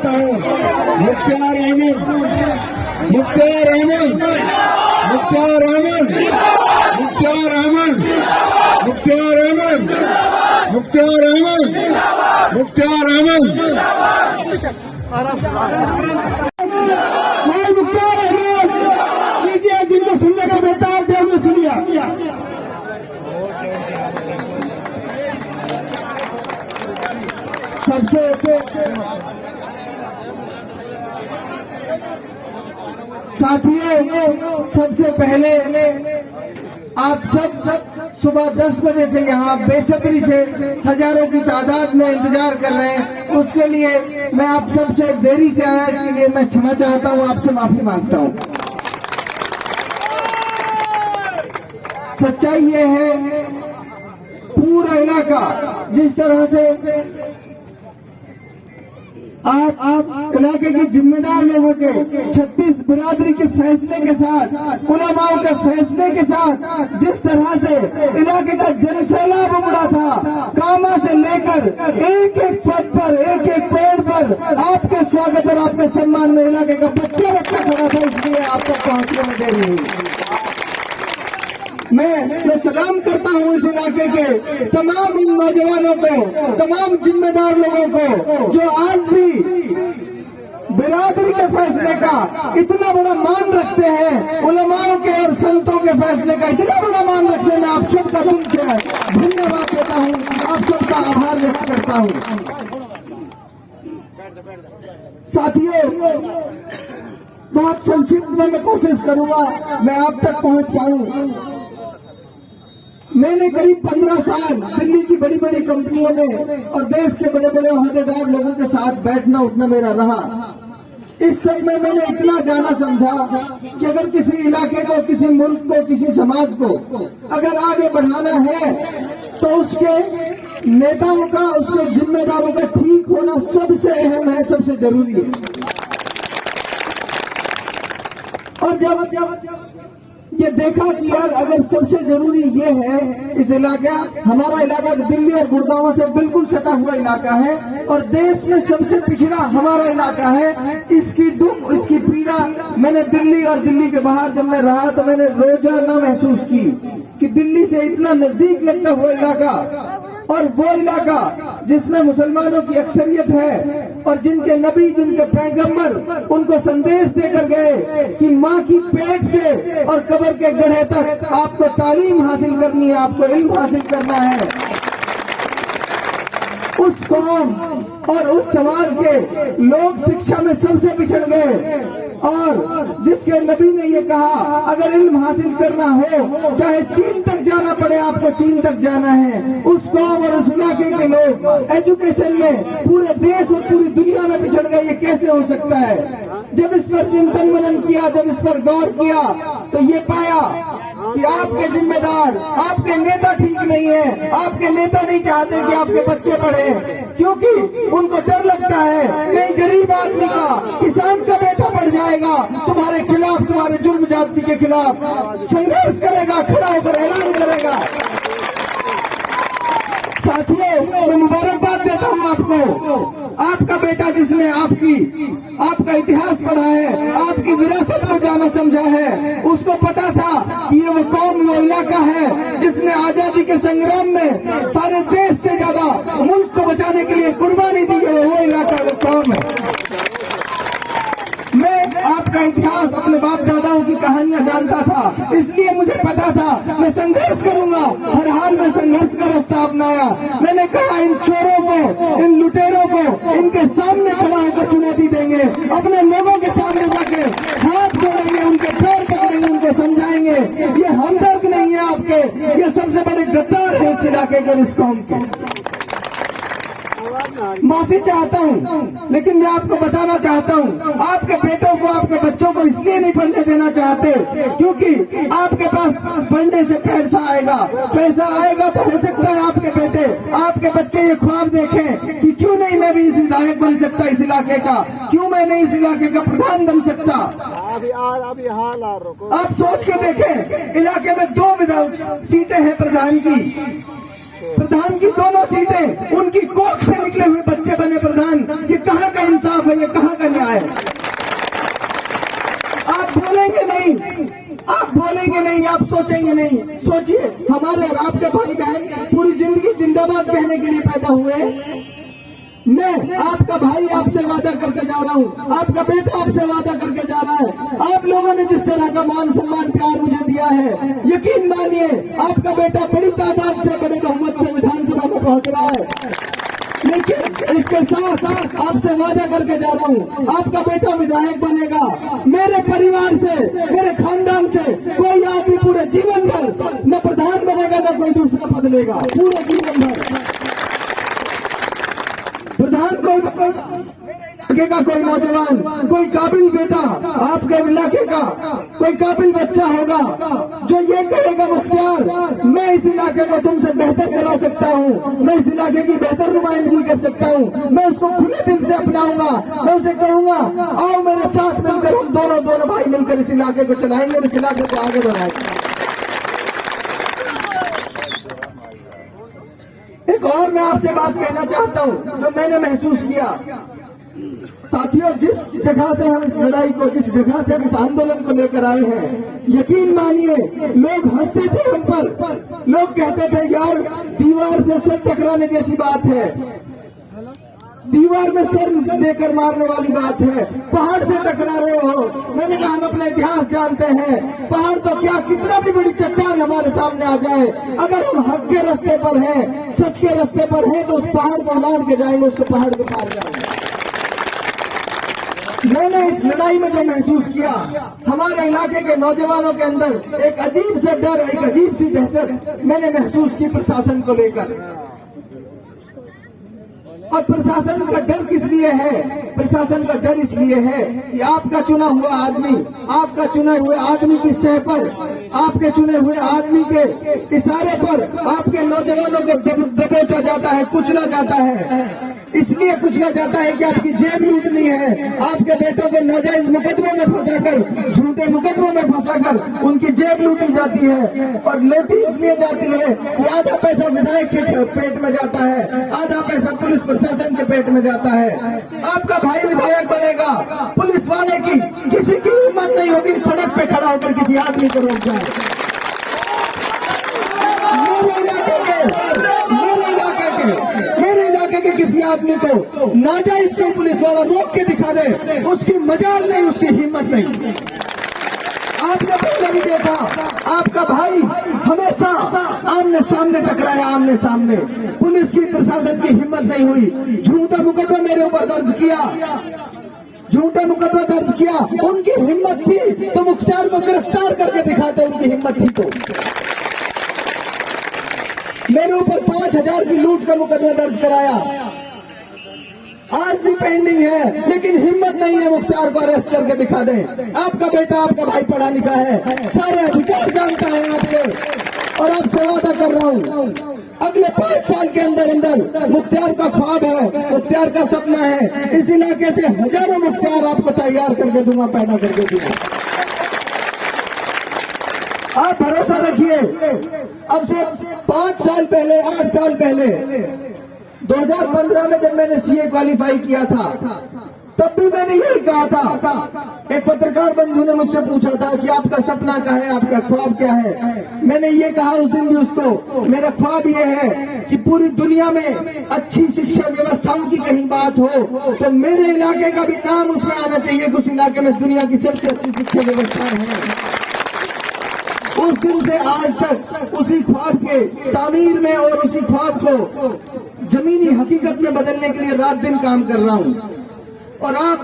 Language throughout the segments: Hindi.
चाहता हूँ मुख्तार अहमद, मुख्तार अहमद, मुख्तार अहमद, मुख्तार अहमद, मुख्तार अहमद, मुख्तार अहमद, मुख्तार अहमद, मुख्तार अहमद लीजिए। जिनको सुनने का बेताब थे हमने सुन लिया। साथियों, सबसे पहले आप सब सुबह 10 बजे से यहाँ बेसब्री से हजारों की तादाद में इंतजार कर रहे हैं। उसके लिए मैं आप सबसे देरी से आया, इसके लिए मैं क्षमा चाहता हूँ, आपसे माफी मांगता हूँ। सच्चाई ये है, पूरा इलाका जिस तरह से आप इलाके के जिम्मेदार लोगों के 36 बिरादरी के फैसले के साथ, उलमाओं के फैसले के साथ जिस तरह से इलाके का जनसैलाब उमड़ा था, कामा से लेकर एक एक पद पर, एक एक पेड़ पर आपके स्वागत और आपके सम्मान में इलाके का बच्चा खड़ा था, इसलिए आपको पहुंचने में देरी हुई। मैं सलाम करता हूँ इस इलाके के तमाम नौजवानों को, तमाम जिम्मेदार लोगों को जो आज भी बिरादरी के फैसले का इतना बड़ा मान रखते हैं, उलमाओं के और संतों के फैसले का इतना बड़ा मान रखते हैं। मैं आप सबका दिल से धन्यवाद देता हूँ, आप सबका आभार व्यक्त करता हूँ। साथियों, बहुत संक्षिप्त में मैं कोशिश करूंगा मैं आप तक पहुंच पाऊं। मैंने करीब 15 साल दिल्ली की बड़ी बड़ी कंपनियों में और देश के बड़े बड़े ओहदेदार लोगों के साथ बैठना उठना मेरा रहा। इस सब में मैंने इतना जाना समझा कि अगर किसी इलाके को, किसी मुल्क को, किसी समाज को अगर आगे बढ़ाना है तो उसके नेताओं का, उसके जिम्मेदारों का ठीक होना सबसे अहम है, सबसे जरूरी है। और जब ये देखा कि यार अगर सबसे जरूरी ये है, इस इलाका, हमारा इलाका दिल्ली और गुड़गांव से बिल्कुल सटा हुआ इलाका है और देश में सबसे पिछड़ा हमारा इलाका है। इसकी दुख, इसकी पीड़ा मैंने दिल्ली और दिल्ली के बाहर जब मैं रहा तो मैंने रोजाना महसूस की कि दिल्ली से इतना नजदीक लगता हुआ इलाका और वो इलाका जिसमें मुसलमानों की अक्सरियत है और जिनके नबी, जिनके पैगंबर उनको संदेश देकर गए कि माँ की पेट से और कब्र के गड्ढे तक आपको तालीम हासिल करनी है, आपको इल्म हासिल करना है। उस कौम और उस समाज के लोग शिक्षा में सबसे पिछड़ गए और जिसके नबी ने ये कहा अगर इल्म हासिल करना हो चाहे चीन तक जाना पड़े, आपको चीन तक जाना है। उस कौम और उस इलाके के लोग एजुकेशन में पूरे देश और पूरी दुनिया में पिछड़ गए। ये कैसे हो सकता है? जब इस पर चिंतन मनन किया, जब इस पर गौर किया तो ये पाया कि आपके जिम्मेदार, आपके नेता ठीक नहीं है। आपके नेता नहीं चाहते कि आपके बच्चे पढ़े, क्योंकि उनको डर लगता है कहीं गरीब आदमी का, किसान का बेटा पढ़ जाएगा, तुम्हारे खिलाफ, तुम्हारे जुल्म जाति के खिलाफ संघर्ष करेगा, खड़ा होकर ऐलान करेगा। साथियों, मैं मुबारकबाद देता हूँ आपको। आपका बेटा जिसने आपका इतिहास पढ़ा है, आपकी विरासत को जाना समझा है, उसको पता था कि ये वो कौम, वो इलाका है जिसने आजादी के संग्राम में सारे देश से ज्यादा मुल्क को बचाने के लिए कुर्बानी दी है। वो इलाका, वो कौम है। मैं आपका इतिहास, अपने बाप दादाओं की कहानियां जानता था, इसलिए मुझे पता था मैं संघर्ष करूंगा, हर हाल में संघर्ष का रास्ता अपनाया। मैंने कहा इन चोरों को, इन लुटेरों को इनके सामने खड़ा होकर चुनौती देंगे, अपने लोगों के सामने जाके हाथ जोड़ेंगे, उनके पैर पकड़ेंगे, उनको समझाएंगे ये हमदर्द नहीं है आपके, ये सबसे बड़े गद्दार है इस इलाके के, इस कौम के। माफी चाहता हूँ, लेकिन मैं आपको बताना चाहता हूँ, आपके बेटों को, आपके बच्चों को इसलिए नहीं पढ़ने देना चाहते क्योंकि आपके पास पढ़ने से पैसा आएगा तो हो सकता है आपके बेटे, आपके बच्चे ये ख्वाब देखें कि क्यों नहीं मैं भी इस विधायक बन सकता, इस इलाके का, क्यों मैं नहीं इस इलाके का प्रधान बन सकता। आप सोच के देखें, इलाके में 2 सीटें हैं प्रधान की, प्रधान की दोनों सीटें उनकी कोख से निकले हुए बच्चे बने प्रधान। ये कहाँ का इंसाफ है, ये कहाँ का न्याय है? आप बोलेंगे नहीं, आप बोलेंगे नहीं, आप सोचेंगे नहीं। सोचिए, हमारे और आपके भाई बहन पूरी जिंदगी जिंदाबाद कहने के लिए पैदा हुए। मैं आपका भाई आपसे वादा करके जा रहा हूँ, आपका बेटा आपसे वादा करके जा रहा है। आप लोगों ने जिस तरह का मान सम्मान प्यार मुझे दिया है, यकीन मानिए आपका बेटा बड़ी तादाद से, बड़े बहुमत से विधानसभा में पहुंच रहा है। लेकिन इसके साथ आपसे वादा करके जा रहा हूँ, आपका बेटा विधायक बनेगा। मेरे परिवार से, मेरे खानदान से कोई आदमी पूरे जीवन भर न प्रधान बनेगा न कोई दूसरा पद लेगा, पूरे जीवन भर। प्रधान कोई इलाके का कोई नौजवान, कोई काबिल बेटा, आपके इलाके का कोई काबिल बच्चा होगा जो ये कहेगा मुख्तार मैं इस इलाके को तुमसे बेहतर करा सकता हूँ, मैं इस इलाके की बेहतर नुमाइंदगी कर सकता हूँ, मैं उसको खुले दिल से अपनाऊंगा। मैं उसे कहूंगा आओ मेरे साथ मिलकर हम दोनों भाई मिलकर इस इलाके को चलाएंगे और इस इलाके को आगे बढ़ाएंगे। एक और मैं आपसे बात कहना चाहता हूं जो मैंने महसूस किया। साथियों, जिस जगह से हम इस लड़ाई को, जिस जगह से हम इस आंदोलन को लेकर आए हैं, यकीन मानिए लोग हंसते थे हम पर। लोग कहते थे यार दीवार से सर टकराने जैसी बात है, दीवार में सर देकर मारने वाली बात है, पहाड़ से टकरा रहे हो। मैंने कहा हम अपना इतिहास जानते हैं, पहाड़ तो क्या कितना भी बड़ी चट्टान हमारे सामने आ जाए, अगर हम हक के रास्ते पर हैं, सच के रास्ते पर हैं, तो उस पहाड़ को लांघ के जाएंगे, उसको पहाड़ के पार जाएंगे। मैंने इस लड़ाई में जो महसूस किया, हमारे इलाके के नौजवानों के अंदर एक अजीब सा डर, एक अजीब सी दहशत मैंने महसूस की प्रशासन को लेकर। और प्रशासन का डर किस लिए है? प्रशासन का डर इसलिए है कि आपका चुना हुआ आदमी, आपका चुने हुए आदमी की सह पर, आपके चुने हुए आदमी के इशारे पर आपके नौजवानों को दबोचा जाता है, कुचला जाता है। इसलिए कुचला जाता है कि आपकी जेब लूटनी है, आपके बेटों को नाजायज मुकदमों में फंसाकर, झूठे मुकदमों में फंसाकर उनकी जेब लूटी जाती है। और लूटी इसलिए जाती है कि आधा पैसा विधायक के पेट में जाता है, आधा पैसा पुलिस प्रशासन के पेट में जाता है। आपका भाई विधायक बनेगा, पुलिस वाले की किसी की हिम्मत नहीं होगी सड़क पे खड़ा होकर किसी आदमी को रोक जाए। मेरे इलाके के किसी आदमी को नाजायज को पुलिस वाला रोक के दिखा दे, उसकी मजाल नहीं, उसकी हिम्मत नहीं। आपने पहले भी देखा, आपका भाई हमेशा आमने सामने टकराया, आमने सामने। पुलिस की, प्रशासन की हिम्मत नहीं हुई। झूठा मुकदमा मेरे ऊपर दर्ज किया, झूठा मुकदमा दर्ज किया। उनकी हिम्मत थी तो मुख्तार को गिरफ्तार करके दिखाते, उनकी हिम्मत थी तो। मेरे ऊपर 5,000 की लूट का मुकदमा दर्ज कराया, आज भी पेंडिंग है, लेकिन हिम्मत नहीं है मुख्तार को अरेस्ट करके दिखा दें। आपका बेटा, आपका भाई पढ़ा लिखा है, सारे अधिकार जानता है आपके, और आपसे वादा कर रहा हूँ अगले 5 साल के अंदर अंदर मुख्तार का ख्वाब है, मुख्तार का सपना है, इस इलाके से हजारों मुख्तार आपको तैयार करके दूंगा, पैदा करके दूंगा। आप भरोसा रखिए। अब से 5 साल पहले, 8 साल पहले 2015 में जब मैंने सीए क्वालिफाई किया था, तब भी मैंने यही कहा था। एक पत्रकार बंधु ने मुझसे पूछा था कि आपका सपना क्या है, आपका ख्वाब क्या है। मैंने ये कहा उस दिन भी उसको, मेरा ख्वाब ये है कि पूरी दुनिया में अच्छी शिक्षा व्यवस्थाओं की कहीं बात हो तो मेरे इलाके का भी नाम उसमें आना चाहिए कि उस इलाके में दुनिया की सबसे अच्छी शिक्षा व्यवस्था है। उस दिन से आज तक उसी ख्वाब के तामीर में और उसी ख्वाब को जमीनी हकीकत में बदलने के लिए रात दिन काम कर रहा हूं। और आप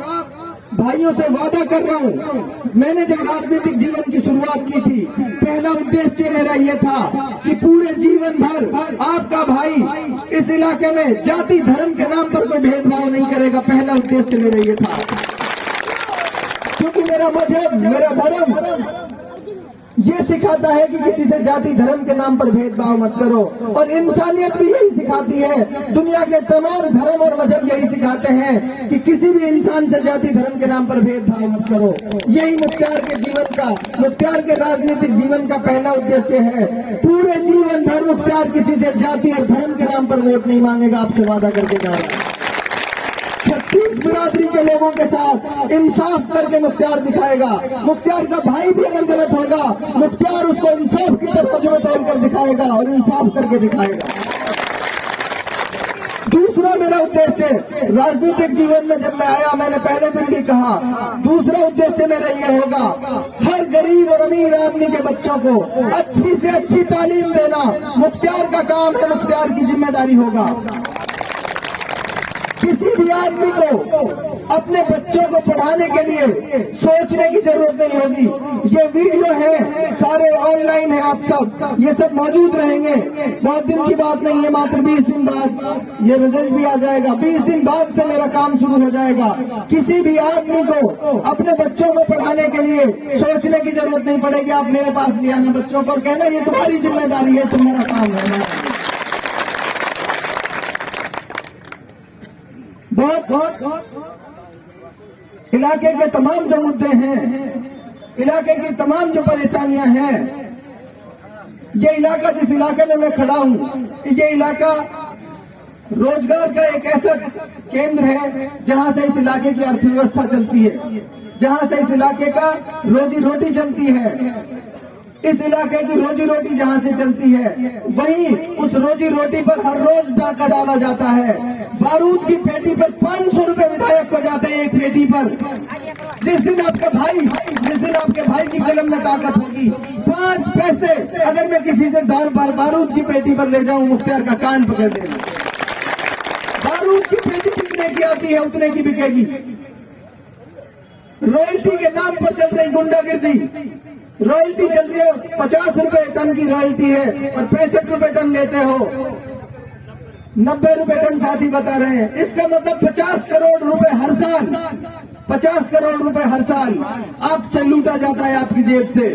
भाइयों से वादा कर रहा हूं, मैंने जब राजनीतिक जीवन की शुरुआत की थी, पहला उद्देश्य मेरा यह था कि पूरे जीवन भर आपका भाई इस इलाके में जाति धर्म के नाम पर कोई भेदभाव नहीं करेगा। पहला उद्देश्य मेरा यह था, क्योंकि मेरा मजहब, मेरा धर्म ये सिखाता है कि किसी से जाति धर्म के नाम पर भेदभाव मत करो। और इंसानियत भी यही सिखाती है, दुनिया के तमाम धर्म और मजहब यही सिखाते हैं कि किसी भी इंसान से जाति धर्म के नाम पर भेदभाव मत करो। यही मुख्तार के जीवन का, मुख्तार के राजनीतिक जीवन का पहला उद्देश्य है। पूरे जीवन भर मुख्तार किसी से जाति और वोट नहीं मांगेगा, आपसे वादा करके जा रहा है। 36 बिरादरी के लोगों के साथ इंसाफ करके मुख्तार दिखाएगा। मुख्तार का भाई भी अगर गलत होगा, मुख्तार उसको इंसाफ की तरफ में तोड़ कर दिखाएगा और इंसाफ करके दिखाएगा। दूसरा मेरा उद्देश्य राजनीतिक जीवन में जब मैं आया, मैंने पहले दिन भी कहा, दूसरा उद्देश्य मेरा यह होगा, हर गरीब और अमीर आदमी के बच्चों को अच्छी से अच्छी तालीम देना मुख्तार का काम है, मुख्तार की जिम्मेदारी होगा। किसी भी आदमी को अपने बच्चों को पढ़ाने के लिए सोचने की जरूरत नहीं होगी। ये वीडियो है, सारे ऑनलाइन है, आप सब ये सब मौजूद रहेंगे। बहुत दिन की बात नहीं है, मात्र 20 दिन बाद ये रिजल्ट भी आ जाएगा। 20 दिन बाद से मेरा काम शुरू हो जाएगा। किसी भी आदमी को अपने बच्चों को पढ़ाने के लिए सोचने की जरूरत नहीं पड़ेगी। आप मेरे पास ले आना बच्चों को और कहना ये तुम्हारी जिम्मेदारी है, तुम्हारा काम है। बहुत इलाके के तमाम जो मुद्दे हैं, इलाके की तमाम जो परेशानियां हैं, ये इलाका जिस इलाके में मैं खड़ा हूं, ये इलाका रोजगार का एक ऐसा केंद्र है जहां से इस इलाके की अर्थव्यवस्था चलती है, जहां से इस इलाके का रोजी रोटी चलती है। इस इलाके की रोजी रोटी जहां से चलती है, वहीं उस रोजी रोटी पर हर रोज डाका डाला जाता है। बारूद की पेटी पर 500 रुपए विधायक को जाते हैं, एक पेटी पर। जिस दिन आपके भाई की कलम में ताकत होगी, 5 पैसे अगर मैं किसी से बारूद की पेटी पर ले जाऊं, मुख्तार का कान पकड़ देना। बारूद की पेटी जितने की आती है उतने की बिकेगी। रॉयल्टी के नाम पर चल रही गुंडागिर्दी, रॉयल्टी चल रही है, 50 रुपए टन की रॉयल्टी है और 65 रुपए टन लेते हो, 90 रुपए टन साथी बता रहे हैं। इसका मतलब 50 करोड़ रुपए हर साल, 50 करोड़ रुपए हर साल आपसे लूटा जाता है, आपकी जेब से।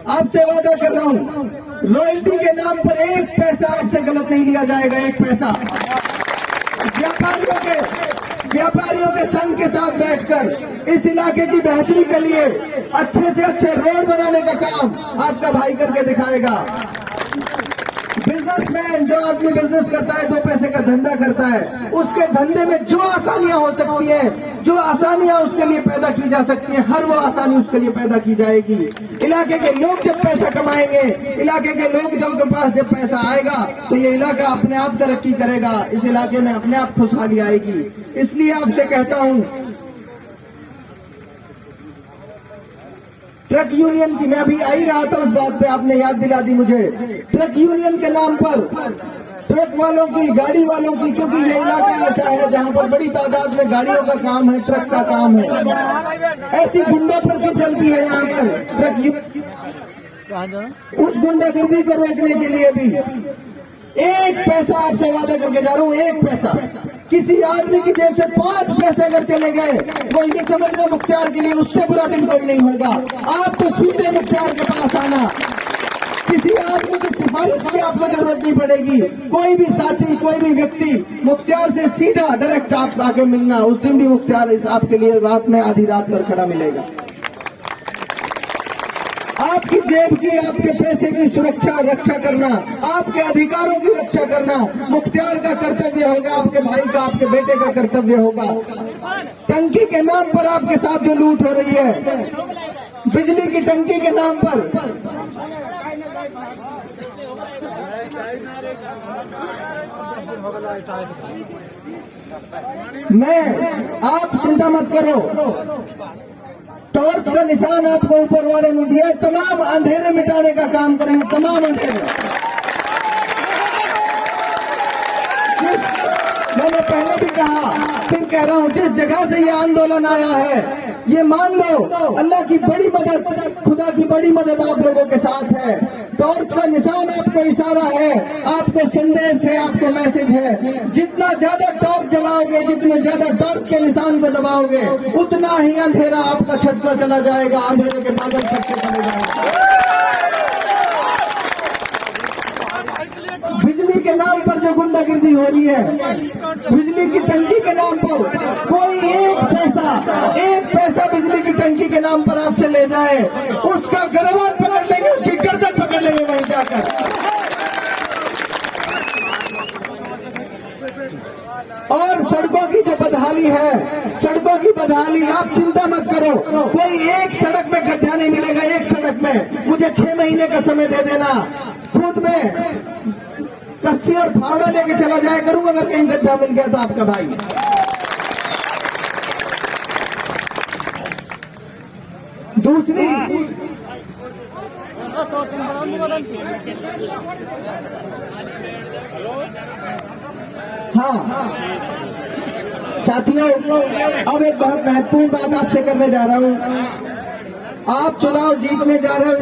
आपसे वादा कर रहा हूं, रॉयल्टी के नाम पर 1 पैसा आपसे गलत नहीं लिया जाएगा, 1 पैसा। व्यापारियों के संघ के साथ बैठकर इस इलाके की बेहतरी के लिए अच्छे से अच्छे रोड बनाने का काम आपका भाई करके दिखाएगा। बिजनेसमैन, जो आदमी बिजनेस करता है, 2 पैसे का धंधा करता है, उसके धंधे में जो आसानियां हो सकती हैं, जो आसानियां उसके लिए पैदा की जा सकती हैं, हर वो आसानी उसके लिए पैदा की जाएगी। इलाके के लोग जब पैसा कमाएंगे, इलाके के लोग जब के पास जब पैसा आएगा, तो ये इलाका अपने आप तरक्की करेगा, इस इलाके में अपने आप खुशहाली आएगी। इसलिए आपसे कहता हूं, ट्रक यूनियन की, मैं अभी आ ही रहा था उस बात पे, आपने याद दिला दी मुझे। ट्रक यूनियन के नाम पर ट्रक वालों की, गाड़ी वालों की, क्योंकि ये इलाका ऐसा है जहां पर बड़ी तादाद में गाड़ियों का काम है, ट्रक का काम है, ऐसी गुंडागर्दी चलती है यहाँ पर। ट्रक उस गुंडागर्दी को रोकने के लिए भी 1 पैसा आपसे वादा करके जा रहा हूँ, 1 पैसा किसी आदमी की जेब से 5 पैसे अगर चले गए, वो ये समझना मुख्तार के लिए उससे बुरा दिन कोई नहीं होगा। आप तो सीधे मुख्तार के पास आना, किसी आदमी की सिफारिश की आपको जरूरत नहीं पड़ेगी। कोई भी साथी, कोई भी व्यक्ति मुख्तार से सीधा डायरेक्ट आप आके मिलना, उस दिन भी मुख्तार आपके लिए रात में आधी रात पर खड़ा मिलेगा। आपकी जेब की, आपके पैसे की रक्षा करना, आपके अधिकारों की रक्षा करना मुख्तार का कर्तव्य होगा, आपके भाई का, आपके बेटे का कर्तव्य होगा। टंकी के नाम पर आपके साथ जो लूट हो रही है, बिजली की टंकी के नाम पर, आप चिंता मत करो, टॉर्च का निशान आपको ऊपर वाले ने दिया, तमाम अंधेरे मिटाने का काम करेंगे, तमाम अंधेरे। मैंने पहले भी कहा, फिर कह रहा हूं, जिस जगह से ये आंदोलन आया है, ये मान लो अल्लाह की बड़ी मदद, खुदा की बड़ी मदद आप लोगों के साथ है। टॉर्च का निशान आपको इशारा है, आपको संदेश है, आपको मैसेज है। जितना ज्यादा टॉर्च जलाओगे, जितने ज्यादा टॉर्च के निशान को दबाओगे, उतना ही अंधेरा आपका छटता चला जाएगा, अंधेरे के बादल छटते चले जाएंगे। बिजली के नाम पर जो गुंडागिर्दी हो रही है, बिजली की टंकी के नाम पर कोई 1 पैसा बिजली की टंकी के नाम पर आपसे ले जाए, उसका गिरबान पकड़ लेंगे, उसकी गर्दन पकड़ लेंगे वहीं जाकर। बदहाली है, सड़कों की बदहाली, आप चिंता मत करो, कोई एक सड़क में गड्ढा नहीं मिलेगा। एक सड़क में मुझे 6 महीने का समय दे देना, खुद में कस्सी और फावड़ा लेके चला जाया करूंगा अगर कहीं गड्ढा मिल गया तो आपका भाई। दूसरी, हाँ साथियों, अब एक बहुत महत्वपूर्ण बात आपसे करने जा रहा हूं। आप चुनाव जीतने जा रहे हो।